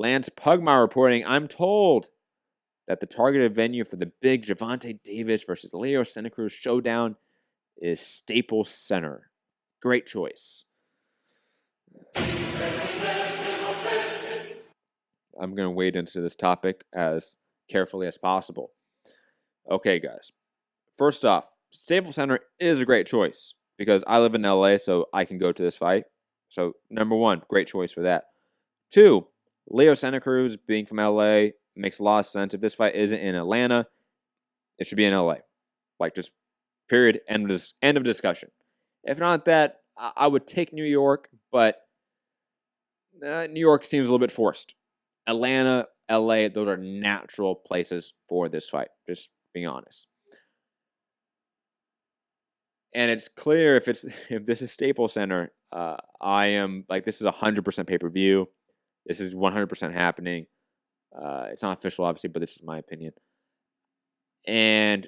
Lance Pugmire reporting, I'm told that the targeted venue for the big Gervonta Davis versus Leo Santa Cruz showdown is Staples Center. Great choice. I'm going to wade into this topic as carefully as possible. Okay, guys. First off, Staples Center is a great choice because I live in LA, so I can go to this fight. So, number one, great choice for that. Two, Leo Santa Cruz being from LA makes a lot of sense. If this fight isn't in Atlanta, it should be in LA. Like, just period, end of discussion. If not that, I would take New York, but New York seems a little bit forced. Atlanta, LA, those are natural places for this fight, just being honest. And it's clear if this is Staples Center, I am like, this is 100% pay-per-view. This is 100% happening. It's not official, obviously, but this is my opinion. And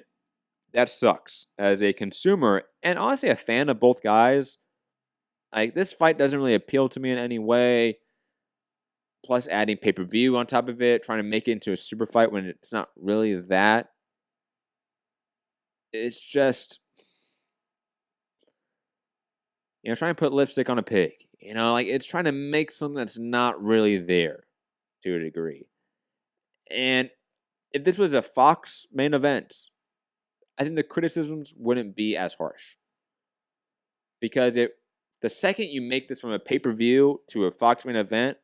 that sucks as a consumer and honestly a fan of both guys. Like, this fight doesn't really appeal to me in any way. Plus, adding pay-per-view on top of it, trying to make it into a super fight when it's not really that. It's just, trying to put lipstick on a pig. Like, it's trying to make something that's not really there to a degree. And if this was a Fox main event, I think the criticisms wouldn't be as harsh. Because the second you make this from a pay-per-view to a Fox main event,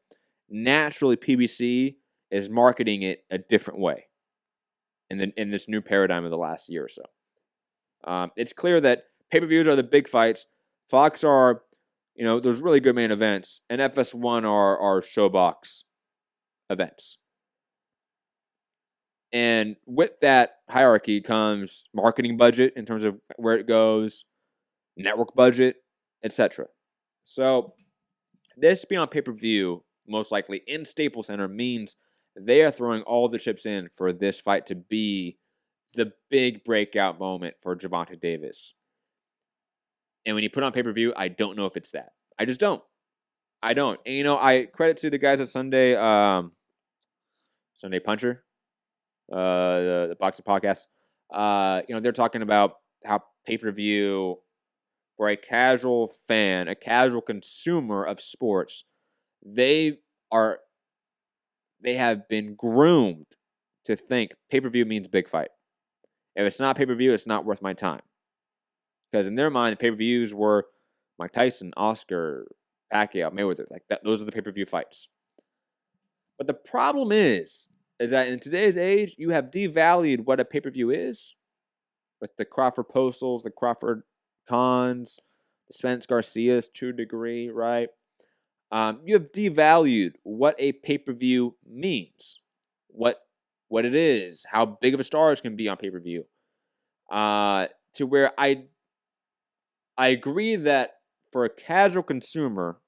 naturally PBC is marketing it a different way in this new paradigm of the last year or so. It's clear that pay-per-views are the big fights. Fox are, there's really good main events, and FS1 are showbox events. And with that hierarchy comes marketing budget in terms of where it goes, network budget, etc. So this being on pay-per-view, most likely in Staples Center, means they are throwing all the chips in for this fight to be the big breakout moment for Gervonta Davis. And when you put on pay-per-view, I don't know if it's that. I just don't. I don't. And, I credit to the guys at Sunday Puncher, the Boxing Podcast. They're talking about how pay-per-view for a casual fan, a casual consumer of sports, they have been groomed to think pay-per-view means big fight. If it's not pay-per-view, it's not worth my time. Because in their mind, the pay-per-views were Mike Tyson, Oscar, Pacquiao, Mayweather. Like that, those are the pay-per-view fights. But the problem is that in today's age, you have devalued what a pay-per-view is with the Crawford Postals, the Crawford Cons, the Spence Garcias to a degree, right? You have devalued what a pay-per-view means, what it is, how big of a stars can be on pay-per-view, to where I agree that for a casual consumer,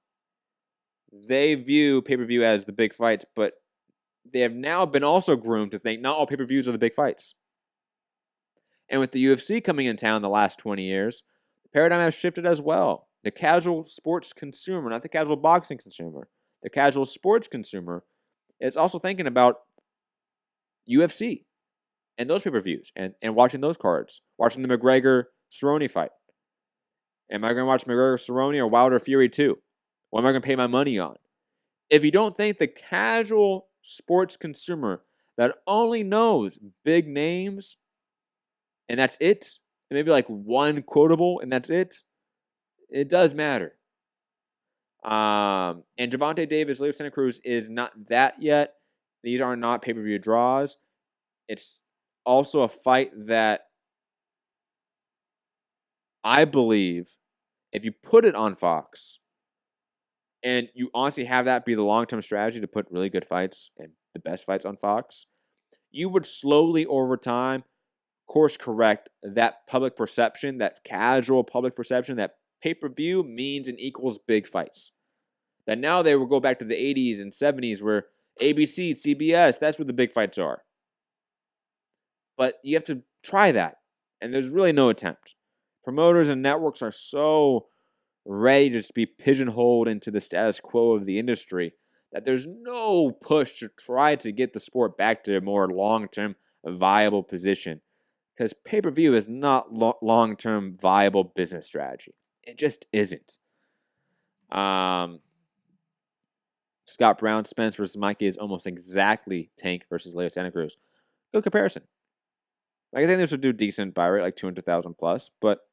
they view pay-per-view as the big fights, but they have now been also groomed to think not all pay-per-views are the big fights. And with the UFC coming in town the last 20 years, the paradigm has shifted as well. The casual sports consumer, not the casual boxing consumer, the casual sports consumer is also thinking about UFC and those pay-per-views and watching those cards, watching the McGregor-Cerrone fight. Am I going to watch McGregor-Cerrone or Wilder-Fury 2? What am I going to pay my money on? If you don't think the casual sports consumer that only knows big names and that's it, and maybe like one quotable and that's it, it does matter. And Gervonta Davis, Leo Santa Cruz is not that yet. These are not pay-per-view draws. It's also a fight that I believe if you put it on Fox and you honestly have that be the long-term strategy to put really good fights and the best fights on Fox, you would slowly over time course correct that public perception, that casual public perception that pay-per-view means and equals big fights. That now they will go back to the 80s and 70s where ABC, CBS, that's where the big fights are. But you have to try that. And there's really no attempt. Promoters and networks are so ready to just be pigeonholed into the status quo of the industry that there's no push to try to get the sport back to a more long-term viable position, because pay-per-view is not long-term viable business strategy. It just isn't. Scott Brown, Spence versus Mikey is almost exactly Tank versus Leo Santa Cruz. Good comparison. Like, I think this would do decent buy rate, like 200,000 plus, but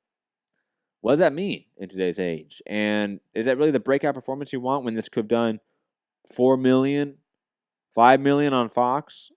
what does that mean in today's age? And is that really the breakout performance you want when this could have done 4 million, 5 million on Fox?